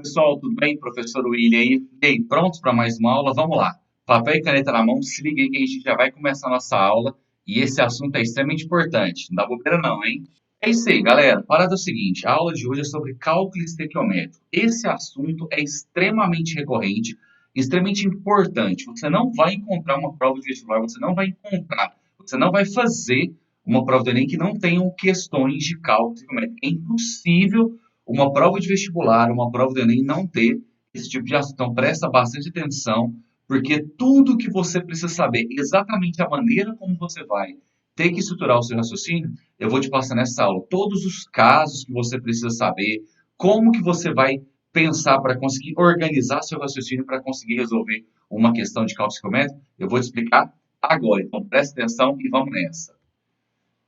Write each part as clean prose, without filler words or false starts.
pessoal, tudo bem? Professor William aí. E aí, prontos para mais uma aula? Vamos lá. Papel e caneta na mão, se liga aí que a gente já vai começar a nossa aula. E esse assunto é extremamente importante. Não dá bobeira não, hein? É isso aí, galera. A parada é o seguinte, a aula de hoje é sobre cálculo estequiométrico. Esse assunto é extremamente recorrente, extremamente importante. Você não vai encontrar uma prova de vestibular, você não vai fazer uma prova do Enem que não tenham questões de cálculo estequiométrico. É impossível uma prova de vestibular, uma prova do Enem não ter esse tipo de assunto. Então, presta bastante atenção, porque tudo que você precisa saber, exatamente a maneira como você vai ter que estruturar o seu raciocínio, eu vou te passar nessa aula. Todos os casos que você precisa saber, como que você vai pensar para conseguir organizar seu raciocínio para conseguir resolver uma questão de cálculo psicométrico, eu vou te explicar agora. Então, presta atenção e vamos nessa.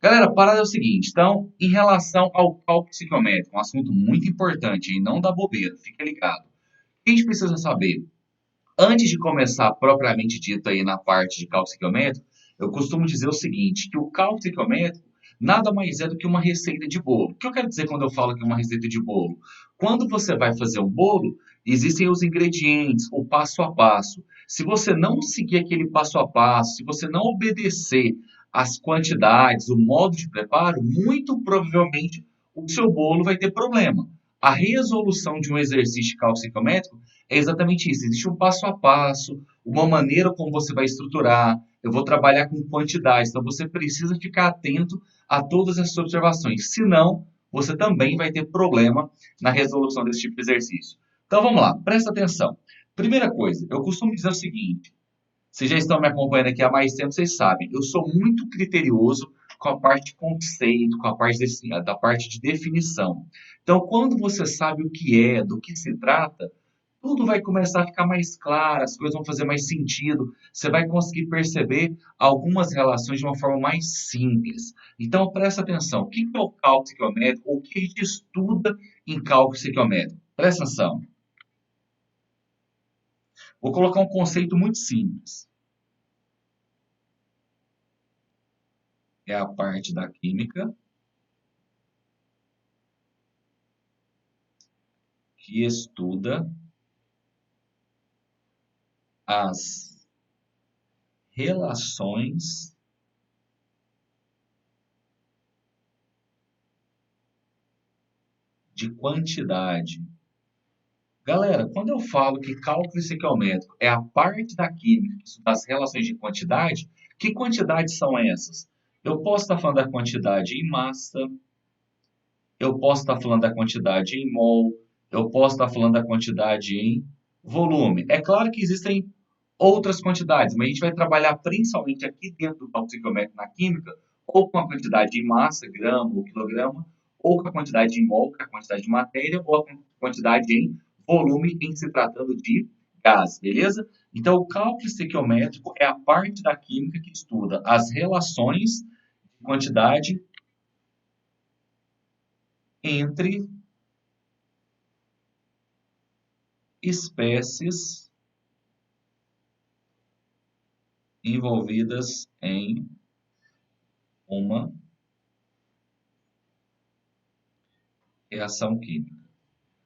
Galera, a parada é o seguinte, então, em relação ao cálculo psicométrico, um assunto muito importante, e não dá bobeira, fica ligado. O que a gente precisa saber? Antes de começar propriamente dito aí na parte de cálculo psicométrico, eu costumo dizer o seguinte, que o cálculo psicométrico nada mais é do que uma receita de bolo. O que eu quero dizer quando eu falo que é uma receita de bolo? Quando você vai fazer um bolo, existem os ingredientes, o passo a passo. Se você não seguir aquele passo a passo, se você não obedecer as quantidades, o modo de preparo, muito provavelmente o seu bolo vai ter problema. A resolução de um exercício de cálculo psicométrico é exatamente isso. Existe um passo a passo, uma maneira como você vai estruturar. Eu vou trabalhar com quantidades, então você precisa ficar atento a todas essas observações. Senão, você também vai ter problema na resolução desse tipo de exercício. Então vamos lá, presta atenção. Primeira coisa, eu costumo dizer o seguinte: vocês já estão me acompanhando aqui há mais tempo, vocês sabem, eu sou muito criterioso com a parte de conceito, com a parte da parte de definição. Então, quando você sabe o que é, do que se trata, tudo vai começar a ficar mais claro, as coisas vão fazer mais sentido, você vai conseguir perceber algumas relações de uma forma mais simples. Então, presta atenção, o que é o cálculo psicométrico, ou o que a gente estuda em cálculo psicométrico? Presta atenção. Vou colocar um conceito muito simples. É a parte da química que estuda as relações de quantidade. Galera, quando eu falo que cálculo estequiométrico é a parte da química que estuda as relações de quantidade, que quantidades são essas? Eu posso estar falando da quantidade em massa, eu posso estar falando da quantidade em mol, eu posso estar falando da quantidade em volume. É claro que existem outras quantidades, mas a gente vai trabalhar principalmente aqui dentro do cálculo psicométrico na química, ou com a quantidade em massa, grama ou quilograma, ou com a quantidade em mol, que é a quantidade de matéria, ou a quantidade em volume em se tratando de gás, beleza? Então, o cálculo estequiométrico é a parte da química que estuda as relações de quantidade entre espécies envolvidas em uma reação química.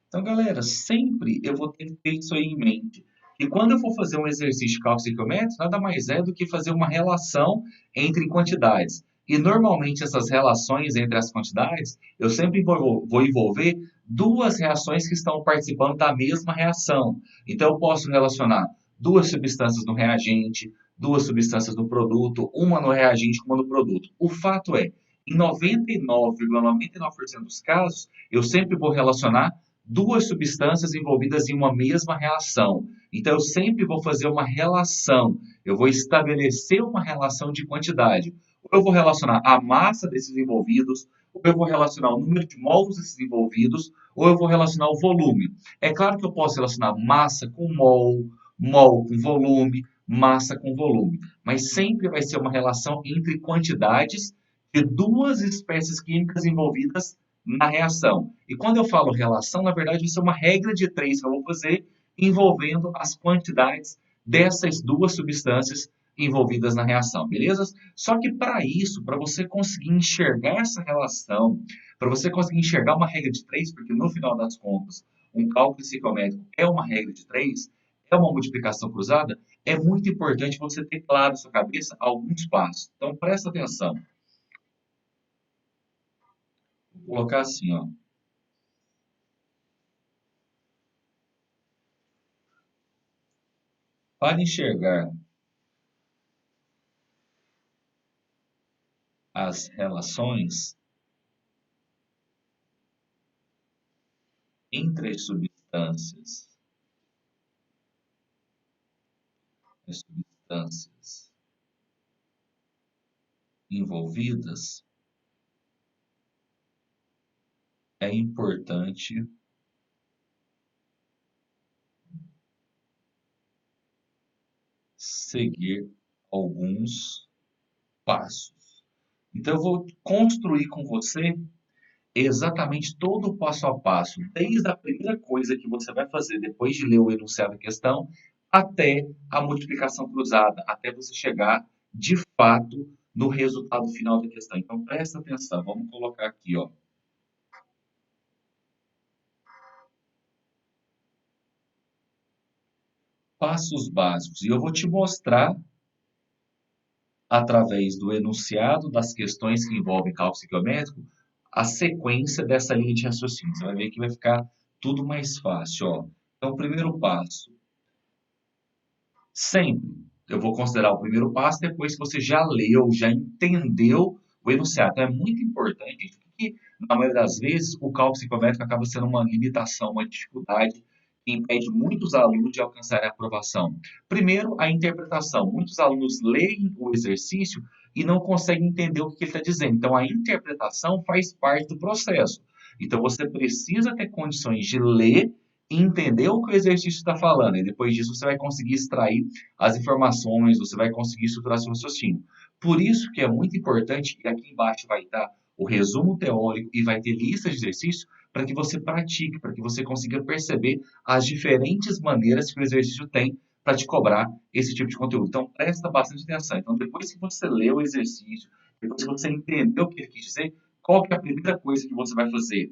Então, galera, sempre eu vou ter que ter isso aí em mente. Que quando eu for fazer um exercício de cálculo psicométrico, nada mais é do que fazer uma relação entre quantidades. E normalmente essas relações entre as quantidades, eu sempre vou envolver duas reações que estão participando da mesma reação. Então, eu posso relacionar duas substâncias no reagente, duas substâncias no produto, uma no reagente e uma no produto. O fato é, em 99,99% dos casos, eu sempre vou relacionar duas substâncias envolvidas em uma mesma reação. Então, eu sempre vou fazer uma relação, eu vou estabelecer uma relação de quantidade. Ou eu vou relacionar a massa desses envolvidos, ou eu vou relacionar o número de mols desses envolvidos, ou eu vou relacionar o volume. É claro que eu posso relacionar massa com mol, mol com volume, massa com volume, mas sempre vai ser uma relação entre quantidades de duas espécies químicas envolvidas na reação. E quando eu falo relação, na verdade, isso é uma regra de três que eu vou fazer envolvendo as quantidades dessas duas substâncias envolvidas na reação, beleza? Só que para isso, para você conseguir enxergar essa relação, para você conseguir enxergar uma regra de três, porque no final das contas, um cálculo psicométrico é uma regra de três, é uma multiplicação cruzada, é muito importante você ter claro na sua cabeça alguns passos. Então, presta atenção. Vou colocar assim, ó. Para enxergar as relações entre as substâncias envolvidas, é importante seguir alguns passos. Então, eu vou construir com você exatamente todo o passo a passo, desde a primeira coisa que você vai fazer depois de ler o enunciado da questão, até a multiplicação cruzada, até você chegar, de fato, no resultado final da questão. Então, presta atenção, vamos colocar aqui, ó. Passos básicos. E eu vou te mostrar, através do enunciado das questões que envolvem cálculo psicométrico, a sequência dessa linha de raciocínio. Você vai ver que vai ficar tudo mais fácil, ó. Então, o primeiro passo. Sempre eu vou considerar o primeiro passo depois que você já leu, já entendeu o enunciado. Então, é muito importante, gente, porque na maioria das vezes o cálculo psicométrico acaba sendo uma limitação, uma dificuldade que impede muitos alunos de alcançar a aprovação. Primeiro, a interpretação. Muitos alunos leem o exercício e não conseguem entender o que ele está dizendo. Então, a interpretação faz parte do processo. Então, você precisa ter condições de ler e entender o que o exercício está falando. E depois disso, você vai conseguir extrair as informações, você vai conseguir estruturar seu raciocínio. Por isso que é muito importante, e aqui embaixo vai estar o resumo teórico e vai ter lista de exercícios para que você pratique, para que você consiga perceber as diferentes maneiras que o exercício tem para te cobrar esse tipo de conteúdo. Então, presta bastante atenção. Então, depois que você lê o exercício, depois que você entendeu o que ele quis dizer, qual que é a primeira coisa que você vai fazer?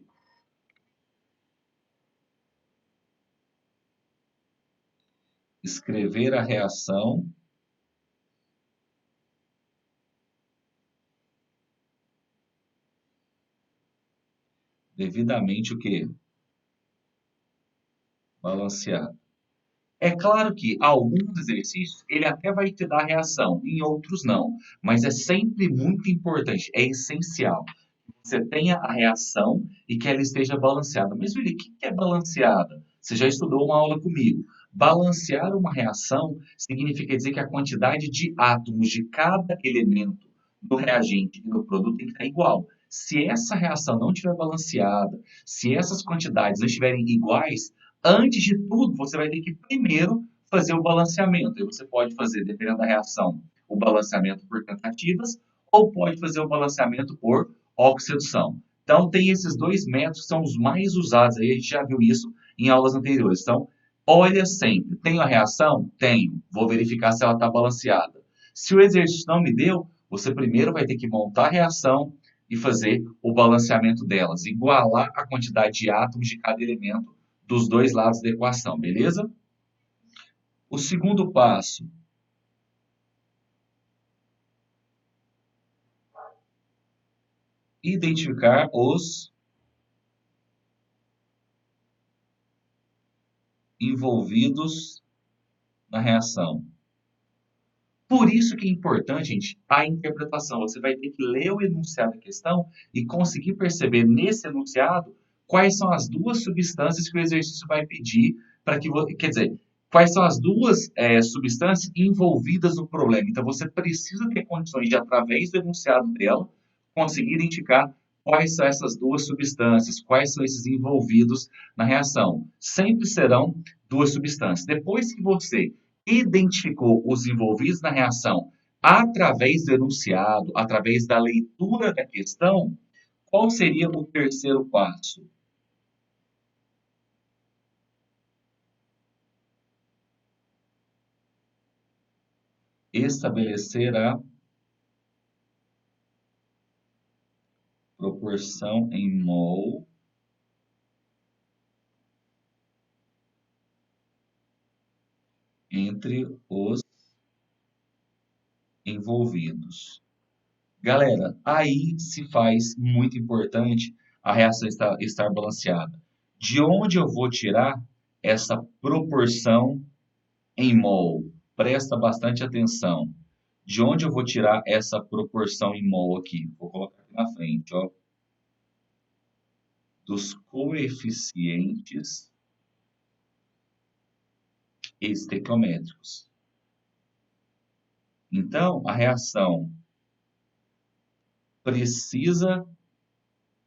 Escrever a reação devidamente o quê? Balanceado. É claro que alguns exercícios ele até vai te dar reação, em outros não. Mas é sempre muito importante, é essencial que você tenha a reação e que ela esteja balanceada. Mas, Willi, o que é balanceada? Você já estudou uma aula comigo. Balancear uma reação significa dizer que a quantidade de átomos de cada elemento no reagente e no produto tem que estar igual. Se essa reação não estiver balanceada, se essas quantidades não estiverem iguais, antes de tudo, você vai ter que primeiro fazer o balanceamento. E você pode fazer, dependendo da reação, o balanceamento por tentativas ou pode fazer o balanceamento por oxidação. Então, tem esses dois métodos que são os mais usados. Aí a gente já viu isso em aulas anteriores. Então, olha sempre. Tenho a reação? Tenho. Vou verificar se ela está balanceada. Se o exercício não me deu, você primeiro vai ter que montar a reação e fazer o balanceamento delas, igualar a quantidade de átomos de cada elemento dos dois lados da equação, beleza? O segundo passo, identificar os envolvidos na reação. Por isso que é importante, gente, a interpretação. Você vai ter que ler o enunciado da questão e conseguir perceber nesse enunciado quais são as duas substâncias que o exercício vai pedir para que você. Quer dizer, quais são as duas substâncias envolvidas no problema. Então, você precisa ter condições de, através do enunciado dela, conseguir identificar quais são essas duas substâncias, quais são esses envolvidos na reação. Sempre serão duas substâncias. Depois que você identificou os envolvidos na reação através do enunciado, através da leitura da questão, qual seria o terceiro passo? Estabelecer a proporção em mol entre os envolvidos. Galera, aí se faz muito importante a reação estar balanceada. De onde eu vou tirar essa proporção em mol? Presta bastante atenção. De onde eu vou tirar essa proporção em mol aqui? Vou colocar aqui na frente, ó. Dos coeficientes estequiométricos. Então, a reação precisa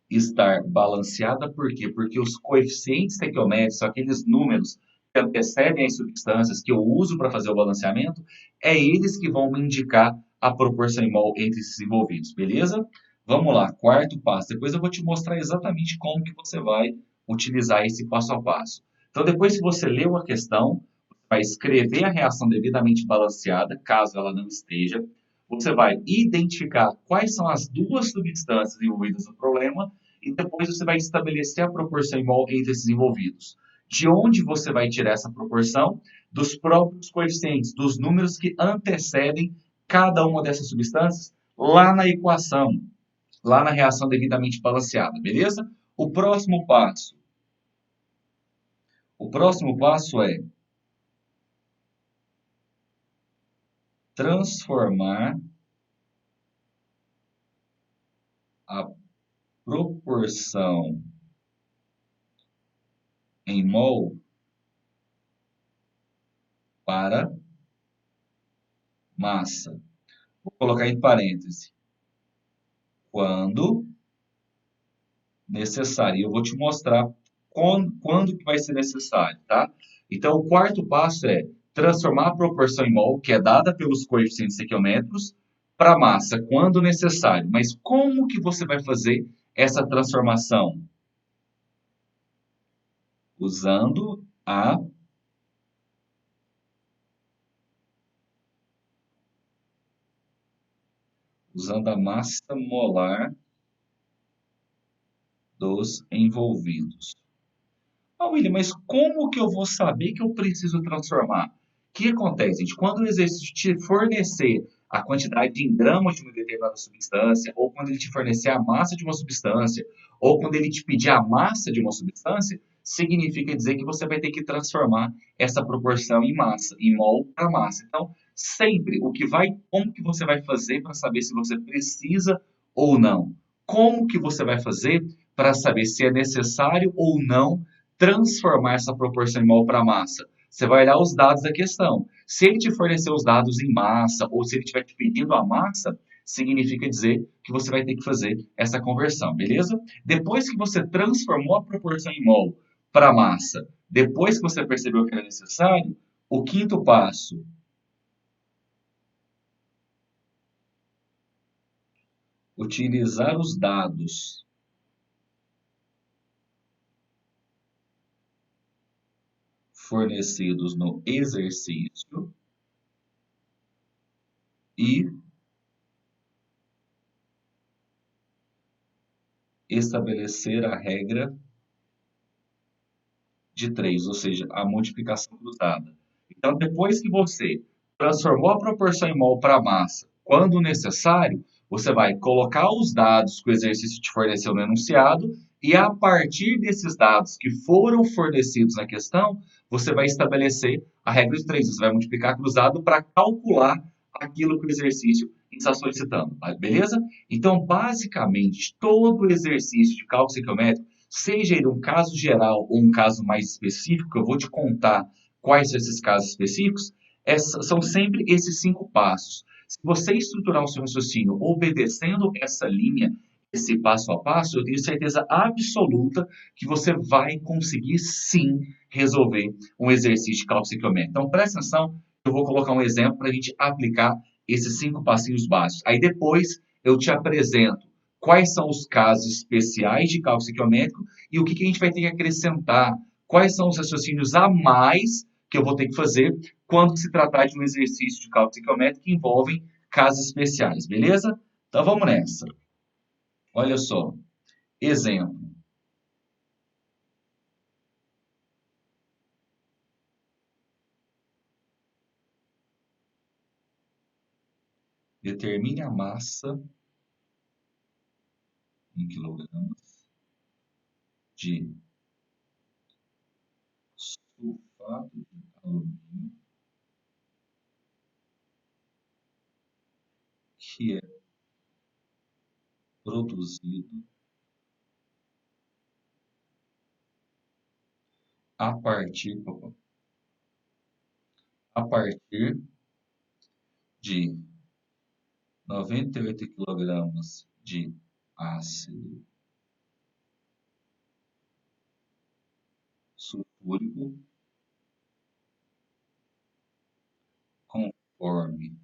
estar balanceada, por quê? Porque os coeficientes estequiométricos, são aqueles números que antecedem as substâncias que eu uso para fazer o balanceamento, é eles que vão me indicar a proporção em mol entre esses envolvidos, beleza? Vamos lá, quarto passo. Depois eu vou te mostrar exatamente como que você vai utilizar esse passo a passo. Então, depois que você leu a questão, vai escrever a reação devidamente balanceada, caso ela não esteja. Você vai identificar quais são as duas substâncias envolvidas no problema e depois você vai estabelecer a proporção em mol entre esses envolvidos. De onde você vai tirar essa proporção? Dos próprios coeficientes, dos números que antecedem cada uma dessas substâncias lá na equação, lá na reação devidamente balanceada, beleza? O próximo passo é transformar a proporção em mol para massa. Vou colocar em parêntese. Quando necessário. Eu vou te mostrar quando que vai ser necessário, tá? Então, o quarto passo é transformar a proporção em mol, que é dada pelos coeficientes estequiométricos, para massa, quando necessário. Mas como que você vai fazer essa transformação? Usando a massa molar dos envolvidos. Ah, William, mas como que eu vou saber que eu preciso transformar? O que acontece, gente? Quando o exercício te fornecer a quantidade em gramas de uma determinada substância, ou quando ele te fornecer a massa de uma substância, ou quando ele te pedir a massa de uma substância, significa dizer que você vai ter que transformar essa proporção em massa, em mol para massa. Então, sempre como que você vai fazer para saber se você precisa ou não? Como que você vai fazer para saber se é necessário ou não transformar essa proporção em mol para massa? Você vai olhar os dados da questão. Se ele te fornecer os dados em massa, ou se ele estiver te pedindo a massa, significa dizer que você vai ter que fazer essa conversão, beleza? Depois que você transformou a proporção em mol para massa, depois que você percebeu que era necessário, o quinto passo, utilizar os dados fornecidos no exercício e estabelecer a regra de 3, ou seja, a multiplicação cruzada. Então, depois que você transformou a proporção em mol para massa, quando necessário, você vai colocar os dados que o exercício te forneceu no enunciado e, a partir desses dados que foram fornecidos na questão, você vai estabelecer a regra de 3. Você vai multiplicar cruzado para calcular aquilo que o exercício está solicitando, beleza? Então, basicamente, todo exercício de cálculo estequiométrico, seja ele um caso geral ou um caso mais específico, eu vou te contar quais são esses casos específicos, são sempre esses 5 passos. Se você estruturar o seu raciocínio obedecendo essa linha, esse passo a passo, eu tenho certeza absoluta que você vai conseguir sim resolver um exercício de cálculo estequiométrico. Então, presta atenção, eu vou colocar um exemplo para a gente aplicar esses 5 passinhos básicos. Aí depois eu te apresento quais são os casos especiais de cálculo estequiométrico e o que a gente vai ter que acrescentar, quais são os raciocínios a mais que eu vou ter que fazer quando se tratar de um exercício de cálculo estequiométrico que envolvem casos especiais, beleza? Então vamos nessa. Olha só, exemplo. Determine a massa em quilogramas de sulfato de alumínio que é produzido a partir, a partir de 98 quilogramas de ácido sulfúrico, conforme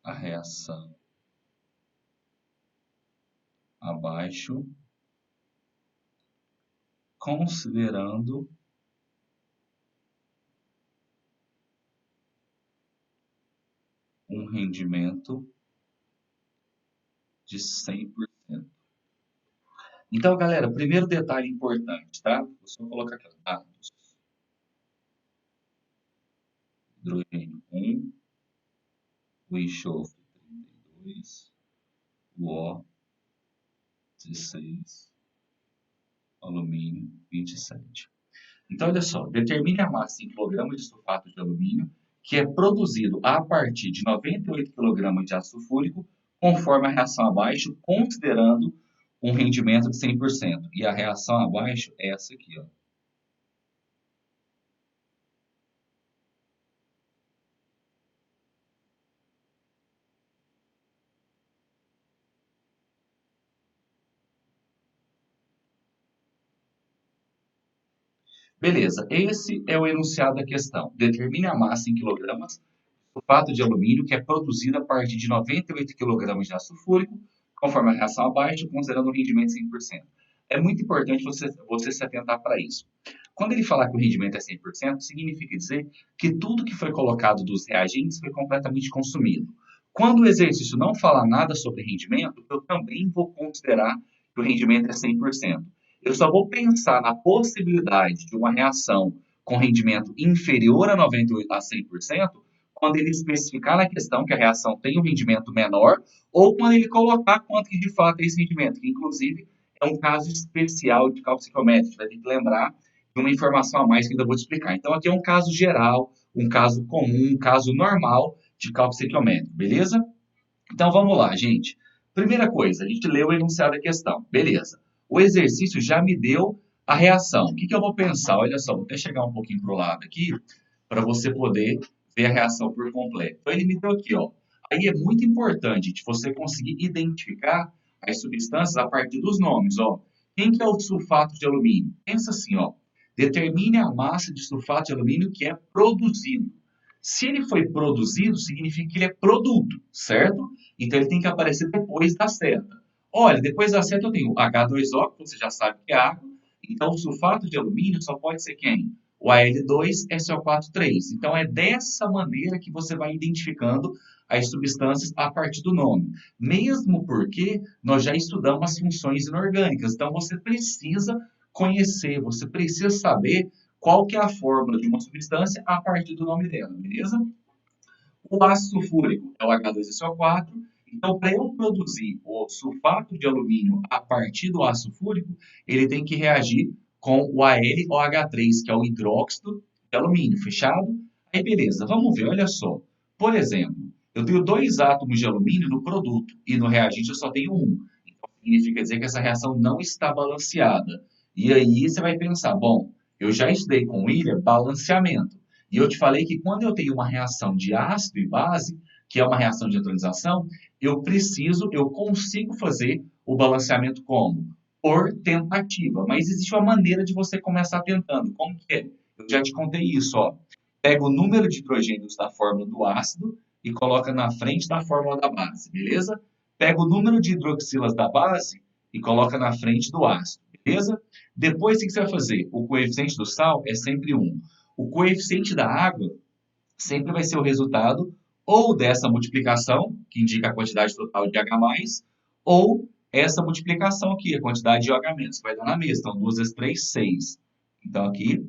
a reação abaixo, considerando um rendimento de 100%. Então, galera, primeiro detalhe importante, tá? Vou só colocar aqui, dados. Hidrogênio 1, o enxofre 32, o O 16, alumínio 27. Então, olha só, determine a massa em quilogramas de sulfato de alumínio que é produzido a partir de 98 kg de ácido sulfúrico, conforme a reação abaixo, considerando um rendimento de 100%. E a reação abaixo é essa aqui, ó. Beleza, esse é o enunciado da questão. Determine a massa em quilogramas de sulfato de alumínio que é produzida a partir de 98 kg de ácido sulfúrico, conforme a reação abaixo, considerando um rendimento de 100%. É muito importante você se atentar para isso. Quando ele falar que o rendimento é 100%, significa dizer que tudo que foi colocado dos reagentes foi completamente consumido. Quando o exercício não falar nada sobre rendimento, eu também vou considerar que o rendimento é 100%. Eu só vou pensar na possibilidade de uma reação com rendimento inferior a 98 a 100% quando ele especificar na questão que a reação tem um rendimento menor ou quando ele colocar quanto que de fato é esse rendimento, que inclusive é um caso especial de cálculo psicométrico. A gente vai ter que lembrar de uma informação a mais que ainda vou te explicar. Então, aqui é um caso geral, um caso comum, um caso normal de cálculo psicométrico, beleza? Então, vamos lá, gente. Primeira coisa, a gente leu o enunciado da questão, beleza. O exercício já me deu a reação. O que, que eu vou pensar? Olha só, vou até chegar um pouquinho para o lado aqui, para você poder ver a reação por completo. Então, ele me deu aqui, ó. Aí é muito importante de você conseguir identificar as substâncias a partir dos nomes, ó. Quem que é o sulfato de alumínio? Pensa assim, ó. Determine a massa de sulfato de alumínio que é produzido. Se ele foi produzido, significa que ele é produto, certo? Então ele tem que aparecer depois da seta. Olha, depois da seta eu tenho H2O, que você já sabe que é água. Então o sulfato de alumínio só pode ser quem? O Al2SO4,3. Então é dessa maneira que você vai identificando as substâncias a partir do nome. Mesmo porque nós já estudamos as funções inorgânicas. Então você precisa conhecer, você precisa saber qual que é a fórmula de uma substância a partir do nome dela, beleza? O ácido sulfúrico é o H2SO4. Então, para eu produzir o sulfato de alumínio a partir do ácido sulfúrico, ele tem que reagir com o AlOH3, que é o hidróxido de alumínio, fechado? Aí, beleza, vamos ver, olha só. Por exemplo, eu tenho dois átomos de alumínio no produto e no reagente eu só tenho um. Então, significa dizer que essa reação não está balanceada. E aí você vai pensar, bom, eu já estudei com o William balanceamento. E eu te falei que quando eu tenho uma reação de ácido e base, que é uma reação de neutralização, eu consigo fazer o balanceamento como? Por tentativa. Mas existe uma maneira de você começar tentando. Como que é? Eu já te contei isso, ó. Pega o número de hidrogênios da fórmula do ácido e coloca na frente da fórmula da base, beleza? Pega o número de hidroxilas da base e coloca na frente do ácido, beleza? Depois, o que você vai fazer? O coeficiente do sal é sempre 1. O coeficiente da água sempre vai ser o resultado ou dessa multiplicação, que indica a quantidade total de H+, ou essa multiplicação aqui, a quantidade de OH-, vai dar na mesma. Então, 2 vezes 3, 6. Então, aqui,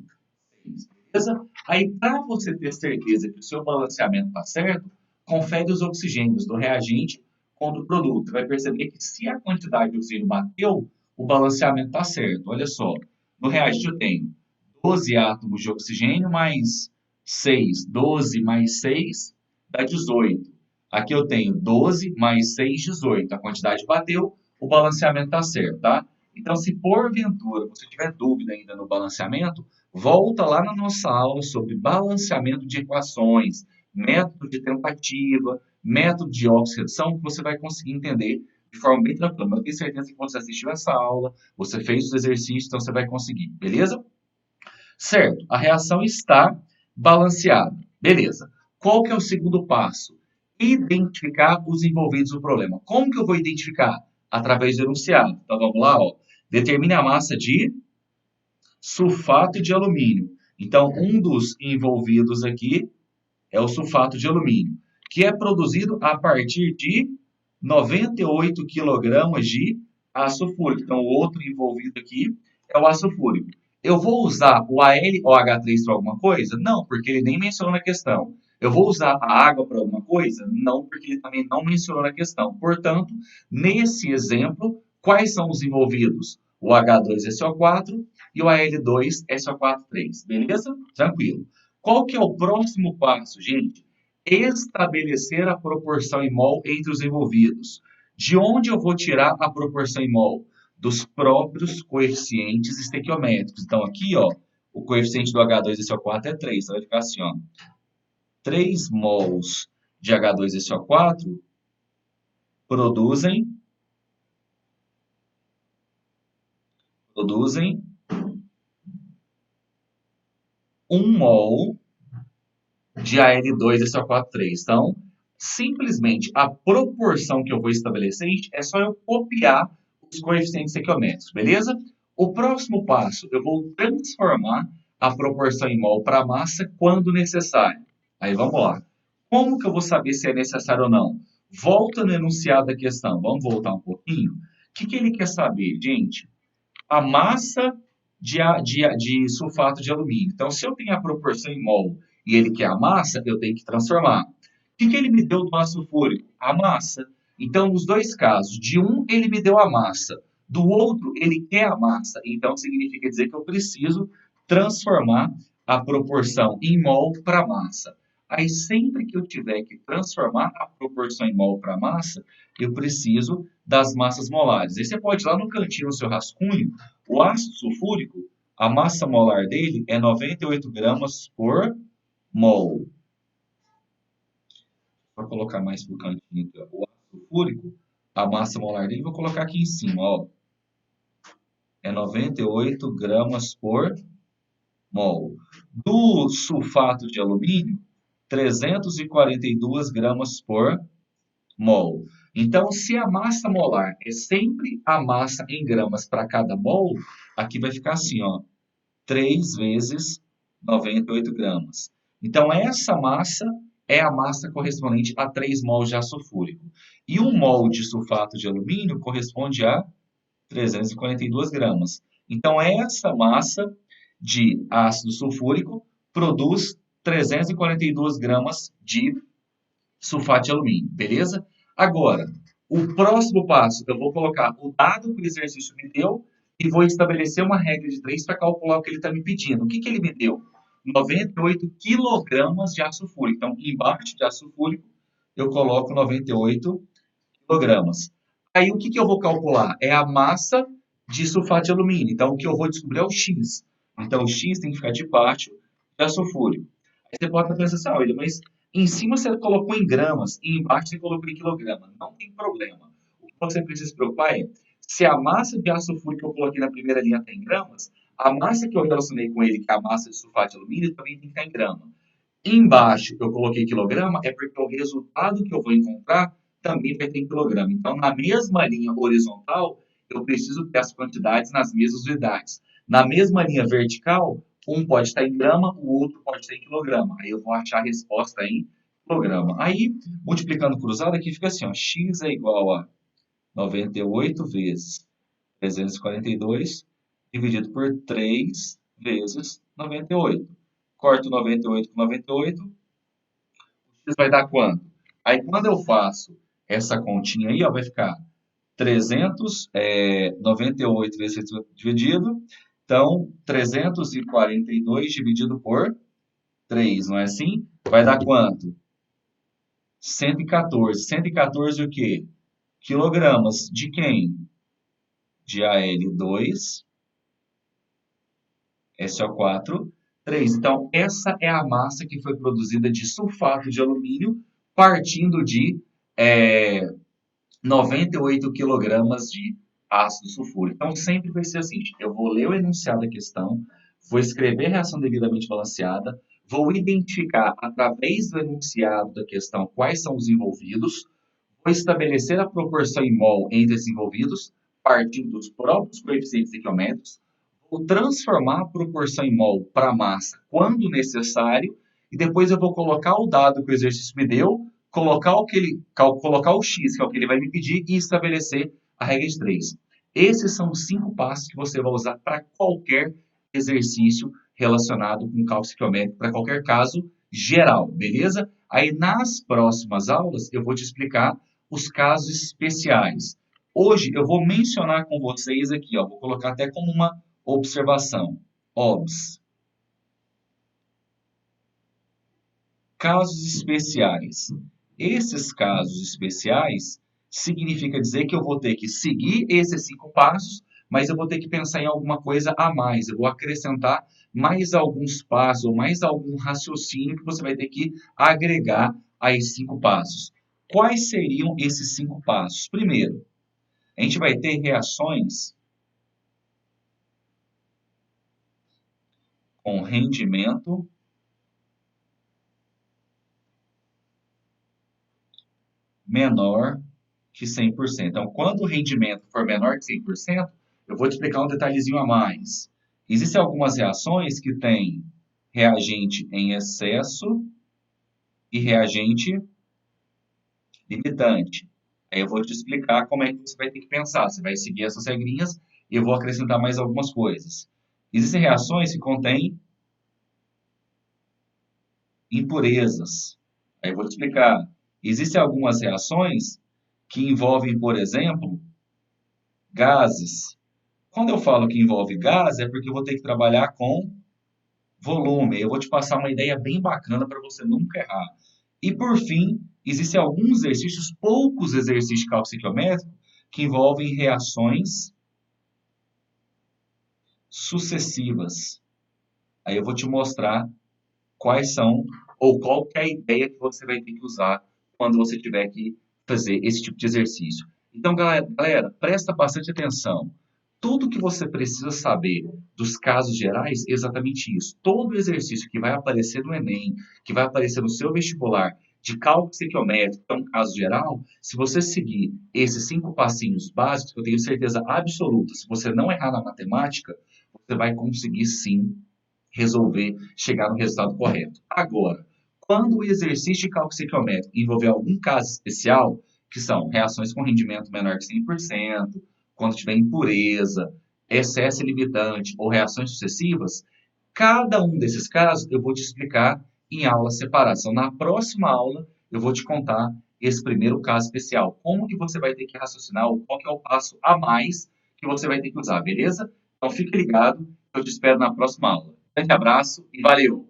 6. Beleza? Aí, para você ter certeza que o seu balanceamento está certo, confere os oxigênios do reagente com o do produto. Você vai perceber que se a quantidade de oxigênio bateu, o balanceamento está certo. Olha só, no reagente eu tenho 12 átomos de oxigênio mais 6. 12 mais 6 dá 18. Aqui eu tenho 12 mais 6, 18. A quantidade bateu, o balanceamento está certo, tá? Então, se porventura você tiver dúvida ainda no balanceamento, volta lá na nossa aula sobre balanceamento de equações, método de tentativa, método de oxi-redução, que você vai conseguir entender de forma bem tranquila. Mas eu tenho certeza que você assistiu essa aula, você fez os exercícios, então você vai conseguir, beleza? Certo, a reação está balanceada. Beleza. Qual que é o segundo passo? Identificar os envolvidos no problema. Como que eu vou identificar? Através do enunciado. Então vamos lá, ó. Determine a massa de sulfato de alumínio. Então, um dos envolvidos aqui é o sulfato de alumínio, que é produzido a partir de 98 quilogramas de ácido fúrico. Então, o outro envolvido aqui é o ácido fúrico. Eu vou usar o AlOH3 para alguma coisa? Não, porque ele nem mencionou na questão. Eu vou usar a água para alguma coisa? Não, porque ele também não mencionou na questão. Portanto, nesse exemplo, quais são os envolvidos? O H2SO4 e o Al2SO4,3. Beleza? Tranquilo. Qual que é o próximo passo, gente? Estabelecer a proporção em mol entre os envolvidos. De onde eu vou tirar a proporção em mol? Dos próprios coeficientes estequiométricos. Então, aqui, ó, o coeficiente do H2SO4 é 3. Então, vai ficar assim, ó. 3 mols de H2SO4 produzem 1 mol de Al2SO4,3. Então, simplesmente a proporção que eu vou estabelecer é só eu copiar os coeficientes estequiométricos, beleza? O próximo passo, eu vou transformar a proporção em mol para massa quando necessário. Aí vamos lá. Como que eu vou saber se é necessário ou não? Volta no enunciado da questão. Vamos voltar um pouquinho. O que ele quer saber, gente? A massa de sulfato de alumínio. Então, se eu tenho a proporção em mol e ele quer a massa, eu tenho que transformar. O que ele me deu do ácido fúrico? A massa. Então, nos dois casos, de um ele me deu a massa, do outro ele quer a massa. Então, significa dizer que eu preciso transformar a proporção em mol para massa. Aí, sempre que eu tiver que transformar a proporção em mol para massa, eu preciso das massas molares. Aí você pode ir lá no cantinho, no seu rascunho, o ácido sulfúrico, a massa molar dele é 98 gramas por mol. Vou colocar mais para o cantinho aqui, ó. O ácido sulfúrico, a massa molar dele, vou colocar aqui em cima, ó. É 98 gramas por mol. Do sulfato de alumínio, 342 gramas por mol. Então, se a massa molar é sempre a massa em gramas para cada mol, aqui vai ficar assim, ó, 3 vezes 98 gramas. Então, essa massa é a massa correspondente a 3 mols de ácido sulfúrico. E 1 mol de sulfato de alumínio corresponde a 342 gramas. Então, essa massa de ácido sulfúrico produz 342 gramas de sulfato de alumínio, beleza? Agora, o próximo passo, eu vou colocar o dado que o exercício me deu e vou estabelecer uma regra de 3 para calcular o que ele está me pedindo. O que ele me deu? 98 quilogramas de ácido sulfúrico. Então, embaixo de ácido sulfúrico, eu coloco 98 quilogramas. Aí, o que eu vou calcular? É a massa de sulfato de alumínio. Então, o que eu vou descobrir é o X. Então, o X tem que ficar debaixo de ácido sulfúrico. Aí você pode pensar assim, olha, mas em cima você colocou em gramas e embaixo você colocou em quilograma. Não tem problema. O que você precisa se preocupar é, se a massa de ácido sulfúrico que eu coloquei na primeira linha está em gramas, a massa que eu relacionei com ele, que é a massa de sulfato de alumínio, também tem que estar em grama. Embaixo eu coloquei quilograma, é porque o resultado que eu vou encontrar também vai ter em quilograma. Então, na mesma linha horizontal, eu preciso ter as quantidades nas mesmas unidades. Na mesma linha vertical, um pode estar em grama, o outro pode estar em quilograma. Aí eu vou achar a resposta em quilograma. Aí, multiplicando cruzado, aqui fica assim, ó, x é igual a 98 vezes 342 dividido por 3 vezes 98. Corto 98 com 98, o x vai dar quanto? Aí, quando eu faço essa continha aí, ó, vai ficar 398 vezes dividido. Então, 342 dividido por 3, não é assim? Vai dar quanto? 114. 114 o quê? Quilogramas. De quem? De Al2, SO4, 3. Então, essa é a massa que foi produzida de sulfato de alumínio, partindo de 98 quilogramas de ácido sulfúrico. Então, sempre vai ser assim, eu vou ler o enunciado da questão, vou escrever a reação devidamente balanceada, vou identificar, através do enunciado da questão, quais são os envolvidos, vou estabelecer a proporção em mol entre esses envolvidos, partindo dos próprios coeficientes estequiométricos, vou transformar a proporção em mol para massa quando necessário, e depois eu vou colocar o dado que o exercício me deu, colocar o X, que é o que ele vai me pedir, e estabelecer a regra de 3. Esses são os 5 passos que você vai usar para qualquer exercício relacionado com cálculo estequiométrico, para qualquer caso geral, beleza? Aí nas próximas aulas eu vou te explicar os casos especiais. Hoje eu vou mencionar com vocês aqui, ó, vou colocar até como uma observação. OBS. Casos especiais. Esses casos especiais significa dizer que eu vou ter que seguir esses 5 passos, mas eu vou ter que pensar em alguma coisa a mais. Eu vou acrescentar mais alguns passos ou mais algum raciocínio que você vai ter que agregar a esses 5 passos. Quais seriam esses 5 passos? Primeiro, a gente vai ter reações com rendimento menor que 100%. Então, quando o rendimento for menor que 100%, eu vou te explicar um detalhezinho a mais. Existem algumas reações que têm reagente em excesso e reagente limitante. Aí eu vou te explicar como é que você vai ter que pensar. Você vai seguir essas regrinhas e eu vou acrescentar mais algumas coisas. Existem reações que contêm impurezas. Aí eu vou te explicar. Existem algumas reações que envolvem, por exemplo, gases. Quando eu falo que envolve gás, é porque eu vou ter que trabalhar com volume. Eu vou te passar uma ideia bem bacana para você nunca errar. E por fim, existem alguns exercícios, poucos exercícios de cálculo estequiométrico, que envolvem reações sucessivas. Aí eu vou te mostrar quais são ou qual que é a ideia que você vai ter que usar quando você tiver que fazer esse tipo de exercício. Então, galera, presta bastante atenção. Tudo que você precisa saber dos casos gerais é exatamente isso. Todo exercício que vai aparecer no Enem, que vai aparecer no seu vestibular, de cálculo estequiométrico, que é um caso geral, se você seguir esses 5 passinhos básicos, eu tenho certeza absoluta, se você não errar na matemática, você vai conseguir sim resolver, chegar no resultado correto. Agora, quando o exercício de cálculo estequiométrico envolver algum caso especial, que são reações com rendimento menor que 100%, quando tiver impureza, excesso limitante ou reações sucessivas, cada um desses casos eu vou te explicar em aula separada. Então, na próxima aula, eu vou te contar esse primeiro caso especial. Como que você vai ter que raciocinar, ou qual que é o passo a mais que você vai ter que usar, beleza? Então, fique ligado, eu te espero na próxima aula. Grande abraço e valeu!